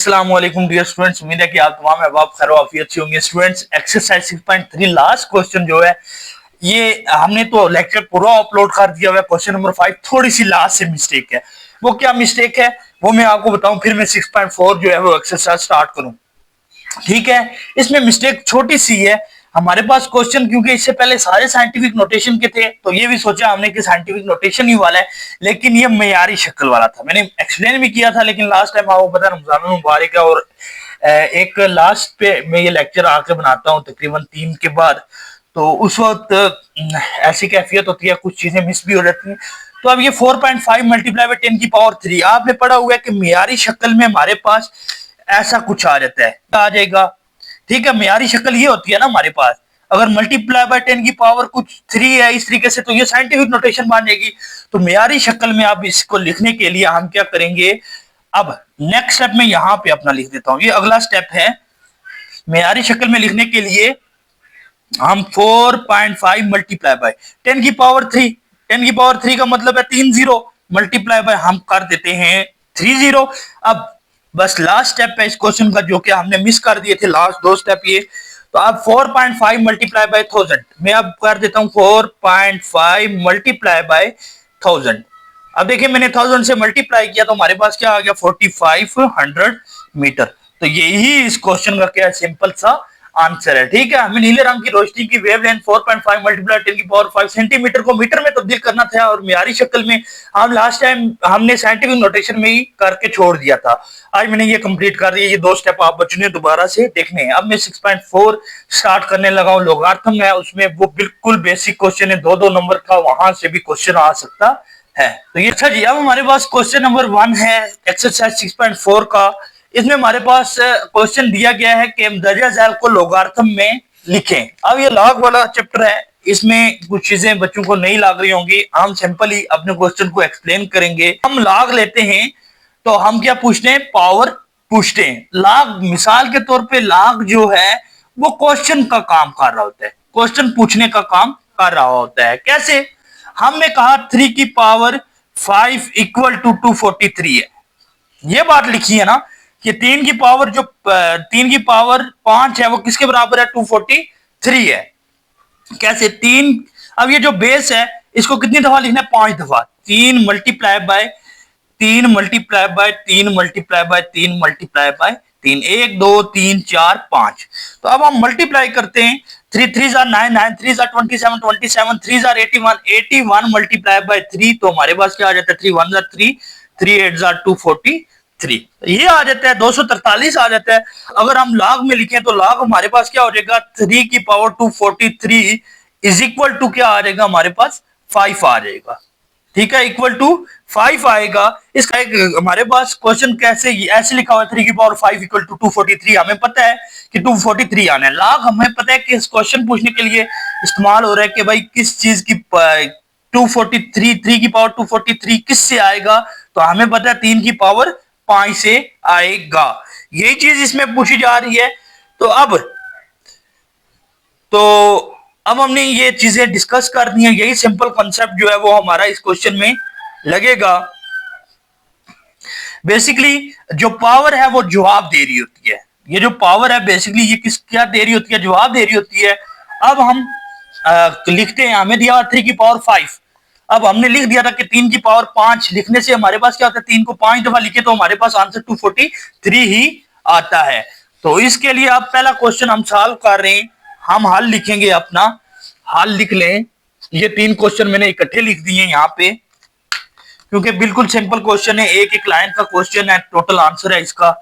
अस्सलामुअलैकुम dear students, उम्मीद है कि आप तमाम अहबाब खैर आफियत से होंगे। स्टूडेंट्स, एक्सरसाइज 6.3 लास्ट क्वेश्चन जो है ये हमने तो लेक्चर पूरा अपलोड कर दिया हुआ है। क्वेश्चन नंबर 5 थोड़ी सी लास्ट से मिस्टेक है। वो क्या मिस्टेक है वो मैं आपको बताऊं, फिर मैं 6.4 जो है वो एक्सरसाइज स्टार्ट करूं। ठीक है, इसमें मिस्टेक छोटी सी है। हमारे पास क्वेश्चन क्योंकि इससे पहले सारे साइंटिफिक नोटेशन के थे, तो ये भी सोचा हमने कि साइंटिफिक नोटेशन ही वाला है, लेकिन ये मयारी शक्ल वाला था। मैंने एक्सप्लेन भी किया था, लेकिन लास्ट टाइम आपको पता रमजान मुबारक है और एक लास्ट पे मैं ये लेक्चर आके बनाता हूँ तकरीबन 3 के बाद, तो उस वक्त ऐसी कैफियत होती है, कुछ चीजें मिस भी हो जाती हैं। तो अब ये 4.5 मल्टीप्लाई बाय 10 की पावर 3 आपने पढ़ा हुआ है कि मयारी शक्ल में हमारे पास ऐसा कुछ आ जाता है, आ जाएगा। ठीक है, मयारी शक्ल ये होती है ना हमारे पास, अगर मल्टीप्लाई बाय 10 की पावर कुछ 3 है इस तरीके से, तो ये साइंटिफिक नोटेशन बन जाएगी। तो मयारी शक्ल में आप इसको लिखने के लिए हम क्या करेंगे, अब नेक्स्ट स्टेप में यहां पे अपना लिख देता हूं, ये अगला स्टेप है। मयारी शक्ल में लिखने के लिए हम 4.5 मल्टीप्लाई बाय 10 की पावर 3, 10 की पावर 3 का मतलब है 3 जीरो, मल्टीप्लाई बाय हम कर देते हैं 3 जीरो। अब बस लास्ट स्टेप है इस क्वेश्चन का, जो कि हमने मिस कर दिए थे लास्ट 2 स्टेप ये। तो अब 4.5 मल्टीप्लाई बाय 1000, मैं अब कर देता हूं 4.5 मल्टीप्लाई बाय 1000। अब देखिए मैंने 1000 से मल्टीप्लाई किया तो हमारे पास क्या आ गया, 4500 मीटर। तो यही इस क्वेश्चन का क्या सिंपल सा आंसर है। ठीक है, हमें नीले रंग की रोशनी की वेवलेंथ 4.5 मल्टीप्लाई 10 की पावर 5 सेंटीमीटर को मीटर में तब्दील करना था, और म्यारी शक्ल में हम लास्ट टाइम हमने साइंटिफिक नोटेशन में ही करके छोड़ दिया था। आज मैंने ये कंप्लीट कर दिया। ये 2 स्टेप आप बच्चों ने दोबारा से देखने हैं। अब मैं 6.4 स्टार्ट करने लगा हूं। लोगारिथम है, उसमें वो बिल्कुल बेसिक क्वेश्चन है, 2-2 नंबर का, वहां से भी क्वेश्चन आ सकता है। तो ये अच्छा जी, अब हमारे पास क्वेश्चन नंबर 1 है एक्सरसाइज 6.4 का। इसमें हमारे पास क्वेश्चन दिया गया है कि दर्जा झैल को लोगारिथम में लिखें। अब ये लॉग वाला चैप्टर है, इसमें कुछ चीजें बच्चों को नहीं लग रही होंगी। हम सिंपल ही अपने क्वेश्चन को एक्सप्लेन करेंगे। हम लॉग लेते हैं तो हम क्या पूछते हैं, पावर पूछते हैं। लॉग मिसाल के तौर पे लॉग जो है वो क्वेश्चन का काम कर रहा होता है, क्वेश्चन पूछने का काम कर रहा होता है। कैसे, हमने कहा 3 की पावर 5 इक्वल टू 243 है, ये बात लिखी है ना कि 3 की पावर जो 3 की पावर 5 है वो किसके बराबर है, 243 है। कैसे 3, अब ये जो बेस है इसको कितनी दफा लिखना है, 5 दफा। 3 multiply by 3 multiply by 3 multiply by 3 multiply by 3, 1 2 3 4 5। तो अब हम मल्टीप्लाई करते हैं, 3 3 9 9 3 27 27 3 81 81 मल्टीप्लाई बाय 3, तो हमारे पास क्या आ जाता है, 3 1 3 3 8 243, ये आ जाता है 243 आ जाता है। अगर हम लॉग में लिखें तो लॉग हमारे पास क्या हो जाएगा, 3 की पावर 243 इज इक्वल टू क्या आ जाएगा, हमारे पास 5 आ जाएगा। ठीक है, इक्वल टू 5 आएगा। इसका एक हमारे पास क्वेश्चन कैसे ऐसे लिखा हुआ है, 3 की पावर 5 इक्वल टू 243। हमें पता है कि 243 आना है। लॉग हमें पता है कि इस क्वेश्चन पूछने के लिए इस्तेमाल हो रहा है कि भाई किस चीज की 243, 3 की पावर 243 किससे आएगा, तो हमें पता है 3 की पावर 5 से आएगा। यही चीज इसमें पूछी जा रही है। तो अब हमने ये चीजें डिस्कस कर दी हैं। यही सिंपल कॉन्सेप्ट जो है वो हमारा इस क्वेश्चन में लगेगा। बेसिकली जो पावर है वो जवाब दे रही होती है। ये जो पावर है बेसिकली ये क्या दे रही होती है, जवाब दे रही होती है। अब हम लिखते हैं, हमें दिया 3 की पावर 5। अब हमने लिख दिया था कि 3 की पावर 5 लिखने से हमारे पास क्या होता है, 3 को 5 दफा लिखे तो हमारे पास आंसर 243 ही आता है। तो इसके लिए अब पहला क्वेश्चन हम सॉल्व कर रहे हैं। हम हल लिखेंगे, अपना हल लिख लें। ये 3 क्वेश्चन मैंने इकट्ठे लिख दिए यहाँ पे, क्योंकि बिल्कुल सिंपल क्वेश्चन है, एक एक लाइन का क्वेश्चन है, टोटल आंसर है इसका,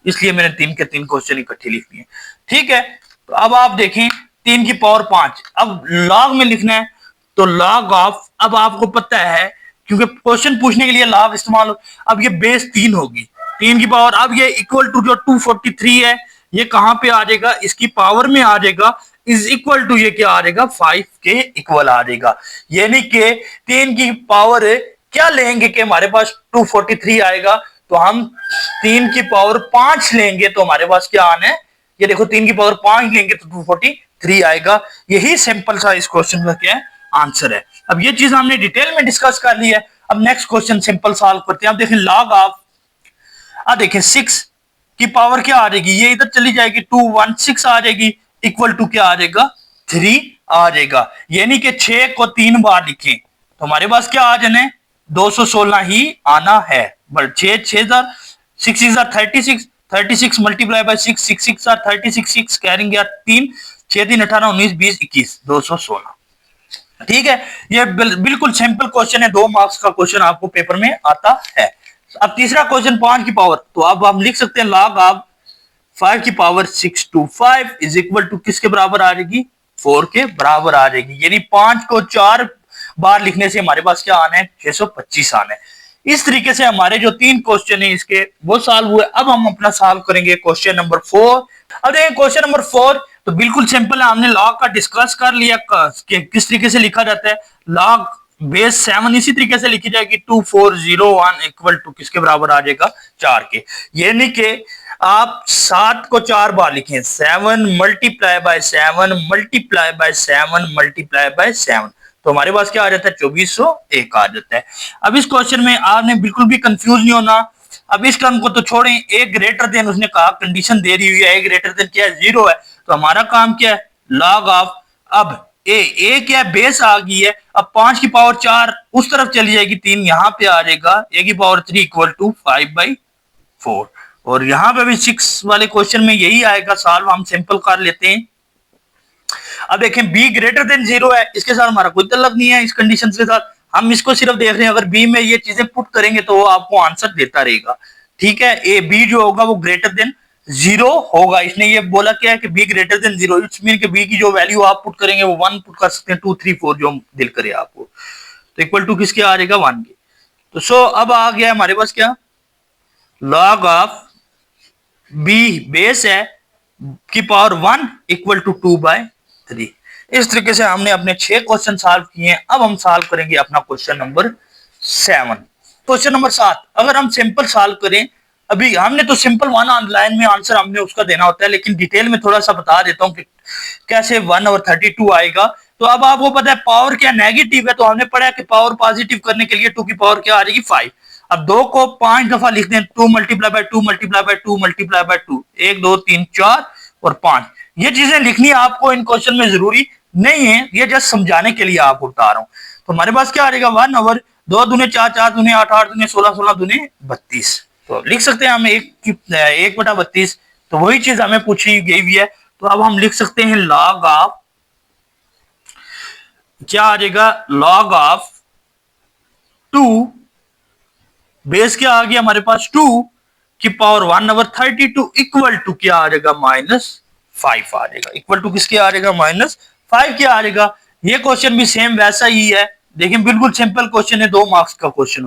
इसलिए मैंने 3 के 3 क्वेश्चन इकट्ठे लिख दिए। ठीक है, तो अब आप देखें 3 की पावर 5, अब लॉग में लिखना है तो लॉग ऑफ, अब आपको पता है क्योंकि क्वेश्चन पूछने के लिए लॉग इस्तेमाल, अब ये बेस 3 होगी, 3 की पावर, अब ये इक्वल टू जो 243 है ये कहां पे आ जाएगा, इसकी पावर में आ जाएगा, इज इक्वल टू ये क्या आ जाएगा, 5 के इक्वल आ जाएगा। यानी कि 3 की पावर क्या लेंगे कि हमारे पास 243 आएगा, तो हम 3 की पावर 5 लेंगे तो हमारे पास क्या आना है, ये देखो 3 की पावर 5 लेंगे तो 243 आएगा। यही सिंपल सा इस क्वेश्चन का क्या है, आंसर है। अब ये चीज हमने डिटेल में डिस्कस कर ली है। अब नेक्स्ट क्वेश्चन सिंपल सॉल्व करते हैं। अब देखें लॉग ऑफ, अब देखें 6 की पावर क्या आ जाएगी, ये इधर चली जाएगी 216 आ जाएगी, इक्वल टू क्या आ जाएगा 3 आ जाएगा। यानी कि 6 को 3 बार लिखें तो हमारे पास क्या आ जाना है 216 ही आना है। बट 6 6 36 36 मल्टीप्लाई बाय 6 6 6 36 6 कैरिंग या 3 6 3 18 19 20 21 216। ठीक है, ये बिल्कुल सिंपल क्वेश्चन है, 2 मार्क्स का क्वेश्चन आपको पेपर में आता है। अब तीसरा क्वेश्चन 5 की पावर, तो अब हम लिख सकते हैं log ऑफ 5 की पावर 625 इज इक्वल टू किसके बराबर आ जाएगी 4 के बराबर आ जाएगी। यानी 5 को 4 बार लिखने से हमारे पास क्या आना है 625 आना है। इस तरीके से हमारे जो 3 क्वेश्चन है इसके वो सॉल्व हुए। अब हम अपना सॉल्व करेंगे क्वेश्चन नंबर 4। अब देखिए क्वेश्चन नंबर 4 तो बिल्कुल सिंपल है, हमने लॉग का डिस्कस कर लिया कि किस तरीके से लिखा जाता है। लॉग बेस 7 इसी तरीके से लिखी जाएगी 2401 इक्वल टू किसके बराबर आ जाएगा 4 के। यानी कि आप 7 को 4 बार लिखें 7 multiply by 7 multiply by 7 multiply by 7 तो हमारे पास क्या आ जाता है 2401 आ जाता है। अब इस क्वेश्चन में आपने बिल्कुल भी कंफ्यूज नहीं होना। अब इस टर्म को तो छोड़ें, ए ग्रेटर देन उसने कहा कंडीशन दे रही हुई है, ए ग्रेटर देन क्या है 0 है, तो हमारा काम क्या है लॉग ऑफ, अब ए क्या है बेस आ गई है, अब 5 की पावर 4 उस तरफ चली जाएगी 3 यहाँ पे आ जाएगा ए की पावर 3 इक्वल टू 5/4 और यहाँ पे भी 6 वाले क्वेश्चन में यही आएगा सॉल्व, हम सिंपल कर लेते हैं। अब देखें b ग्रेटर देन 0 है, इसके साथ हमारा कोई तलब नहीं है, इस कंडीशन के साथ हम इसको सिर्फ देख रहे हैं, अगर b में ये चीजें पुट करेंगे तो वो आपको आंसर देता रहेगा। ठीक है, ए बी जो होगा वो ग्रेटर देन 0 होगा। इसने ये बोला क्या है कि b greater than 0, it's mean कि b की जो वैल्यू आप पुट करेंगे वो 1 पुट कर सकते हैं, 2 3 4 जो दिल करे आपको, तो इक्वल टू किसके आ जाएगा 1 के। तो सो अब आ गया हमारे पास क्या लॉग ऑफ b बेस है की पावर 1 इक्वल टू 2/3। इस तरीके से हमने अपने 6 क्वेश्चन सॉल्व किए हैं। अब हम सॉल्व करेंगे अपना क्वेश्चन नंबर 7। क्वेश्चन नंबर 7 अगर हम सिंपल सॉल्व करें, अभी हमने तो सिंपल 1 ऑनलाइन में आंसर हमने उसका देना होता है, लेकिन डिटेल में थोड़ा सा बता देता हूं कि कैसे 1 और 32 आएगा। तो अब आपको पता है पावर क्या नेगेटिव है, तो हमने पढ़ा कि पावर पॉजिटिव करने के लिए 2 की पावर क्या आ जाएगी 5। अब 2 को 5 दफा लिख दें 2 multiply by 2 multiply by 2 multiply by 2 1 2 3 4 और 5। ये चीजें लिखनी आपको इन क्वेश्चन में जरूरी नहीं है, ये जस्ट समझाने के लिए आपको बता रहा हूं। तो हमारे पास क्या आ जाएगा 1 ओवर 2 दूने 4 4 दूने 8 8 दूने 16 16 दूने 32। तो लिख सकते हैं हम 1/32। तो वही चीज हमें पूछी गई हुई है, तो अब हम लिख सकते हैं लॉग ऑफ, क्या आ जाएगा लॉग ऑफ 2 बेस क्या आ गया हमारे पास 2 की पावर 1 ओवर 32 इक्वल टू क्या आ जाएगा -5 आ जाएगा। इक्वल टू किसके आ जाएगा -5 क्या आ जाएगा। ये क्वेश्चन भी सेम वैसा ही है, देखिए बिल्कुल सिंपल क्वेश्चन है, 2 मार्क्स का क्वेश्चन।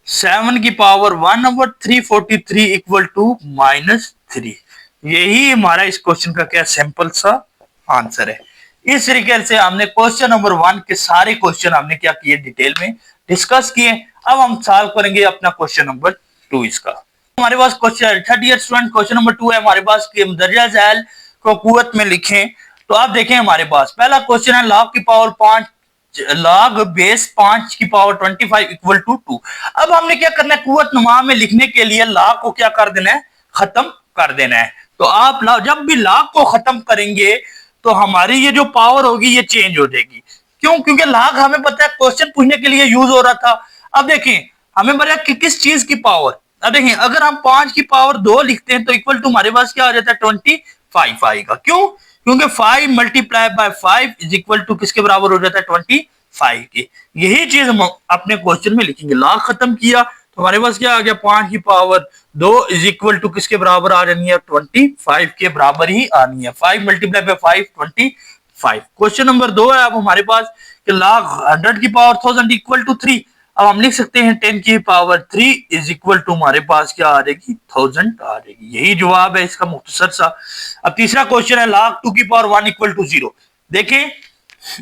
7 की पावर 1 ओवर 343 इक्वल टू -3। यही हमारा इस क्वेश्चन का क्या सिंपल सा आंसर है। इस तरीके से हमने क्वेश्चन नंबर 1 के सारे क्वेश्चन हमने क्या किए डिटेल में डिस्कस किए। अब हम सॉल्व करेंगे अपना क्वेश्चन नंबर 2 इसका। हमारे पास क्वेश्चन 30 स्टूडेंट क्वेश्चन नंबर 2 है हमारे पास कि मदरजा झैल को कुव्वत में लिखें। तो आप देखें हमारे पास पहला क्वेश्चन है लॉग की पावर 5 लॉग बेस 5 की पावर 25 इक्वल टू 2। अब हमने क्या करना है कुव्वत नुमा में लिखने के लिए लॉग को क्या कर देना है खत्म कर देना है। तो आप जब भी लॉग को खत्म करेंगे तो हमारी ये जो पावर होगी ये चेंज हो जाएगी। क्यों? क्योंकि लॉग हमें पता है क्वेश्चन पूछने के लिए यूज हो रहा था। अब देखें हमें पता है कि किस चीज की पावर, अब देखें अगर हम 5 की पावर 2 लिखते हैं तो इक्वल टू हमारे पास क्या आ जाता है 25 आएगा। क्यों? क्योंकि 5 multiply by 5 is equal to किसके बराबर हो जाता है 25 के। यही चीज हम अपने क्वेश्चन में लिखेंगे। लॉग खत्म किया तो हमारे पास क्या आ गया 5 की पावर 2 इज इक्वल टू किसके बराबर आ जानी है 25 के बराबर ही आनी है। 5 मल्टीप्लाई बाय 5 25। क्वेश्चन नंबर 2 है अब हमारे पास कि लॉग 100 की पावर 1000 इक्वल टू 3। अब हम लिख सकते हैं 10 की पावर 3 इज इक्वल टू हमारे पास क्या आ जाएगी 1000 आ जाएगी। यही जवाब है इसका मुख्तसर सा। अब तीसरा क्वेश्चन है लॉग 2 की पावर 1 इक्वल टू 0। देखें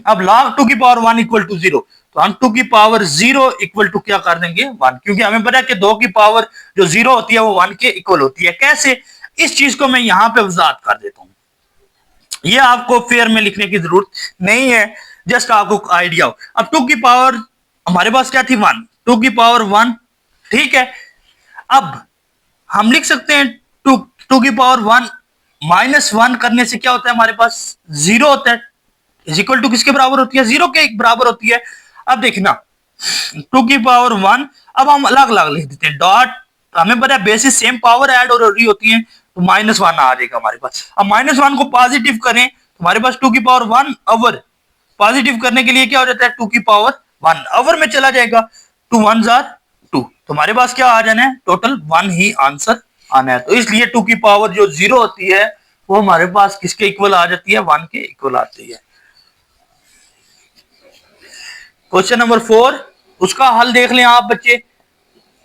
अब log 2 की पावर 1 इक्वल टू 0 तो हम 2 की पावर 0 इक्वल टू क्या कर देंगे 1, क्योंकि हमें पता है कि 2 की पावर जो 0 होती है वो 1 के इक्वल होती है। कैसे? इस चीज को मैं यहां पे वजाहत कर देता हूं, ये आपको फेयर में लिखने की जरूरत नहीं है, जस्ट आपको आइडिया हो। अब 2 की पावर हमारे पास क्या थी 1, 2 की पावर 1 ठीक है। अब हम लिख सकते हैं टू टू की पावर 1 माइनस 1 करने से क्या होता है, हमारे पास 0 होता है, इज इक्वल टू किसके बराबर होती है, 0 के बराबर होती है। अब देखना 2 की पावर 1, अब हम अलग अलग लिख देते हैं डॉट, हमें पता है बेसिस सेम पावर ऐड हो रही होती है, तो माइनस 1 आ जाएगा हमारे पास। अब माइनस 1 को पॉजिटिव करें तो हमारे पास 2 की पावर 1 ओवर, पॉजिटिव करने के लिए क्या हो जाता है 2 की पावर 1 ओवर में चला जाएगा, 2 1 आर 2, तो हमारे पास क्या आ जाना है, टोटल 1 ही आंसर आना है। तो इसलिए 2 की पावर जो 0 होती है वो हमारे पास किसके इक्वल आ जाती है, 1 के इक्वल आती है। क्वेश्चन नंबर 4, उसका हल देख लें आप बच्चे।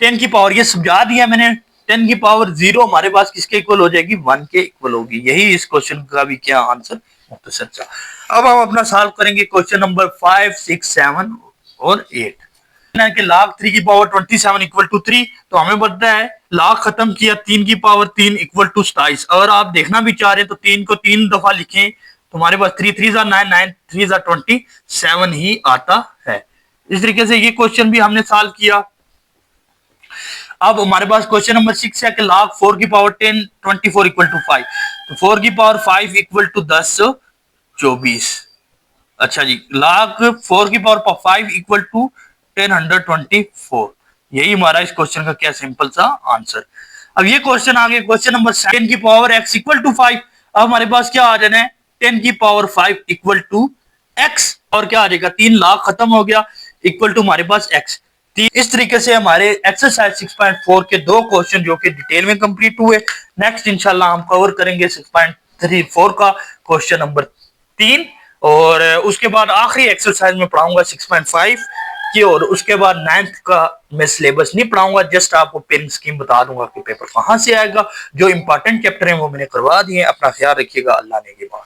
10 की पावर ये समझा दिया मैंने, 10 की पावर 0 हमारे पास किसके इक्वल हो जाएगी, 1 के इक्वल होगी। यही इस क्वेश्चन का भी क्या आंसर, मुख्तसर सा। अब हम अपना सॉल्व करेंगे क्वेश्चन नंबर 5 6 7 और 8 कि log 3 की पावर 27 इक्वल टू 3, तो हमें पता है log खत्म किया 3 की पावर 3 इक्वल टू 27। अगर आप देखना भी चाह रहे हैं तो 3 को 3 दफा लिखें तो हमारे पास 3 3 9 9 3 27 ही आता है। इस तरीके से ये क्वेश्चन भी हमने सॉल्व किया। अब हमारे पास क्वेश्चन नंबर 6 है कि log 4 की पावर 10 24 इक्वल टू 5, तो 4 की पावर 5 इक्वल टू 10 24। अच्छा जी, log 4 की पावर 5 इक्वल टू 1024, यही हमारा इस क्वेश्चन का क्या सिंपल सा आंसर। अब ये क्वेश्चन आ गया क्वेश्चन नंबर 7 की पावर x इक्वल टू 5। अब हमारे पास क्या आ जाना है 10 की पावर 5 इक्वल टू x, और क्या आ जाएगा 3 लाख खत्म हो गया इक्वल टू हमारे पास x। इस तरीके से हमारे एक्सरसाइज 6.4 के दो क्वेश्चन जो कि डिटेल में कंप्लीट हुए। नेक्स्ट इंशाल्लाह हम कवर करेंगे 6.34 का क्वेश्चन नंबर 3, और उसके बाद आखिरी एक्सरसाइज में पढ़ाऊंगा 6.5 की, और उसके बाद 9th का मैं सिलेबस नहीं पढ़ाऊंगा, जस्ट आपको पेन स्कीम बता दूंगा कि पेपर कहां से आएगा। जो इंपॉर्टेंट चैप्टर है वो मैंने करवा दिए। अपना ख्याल रखिएगा, अल्लाह ने के बाद।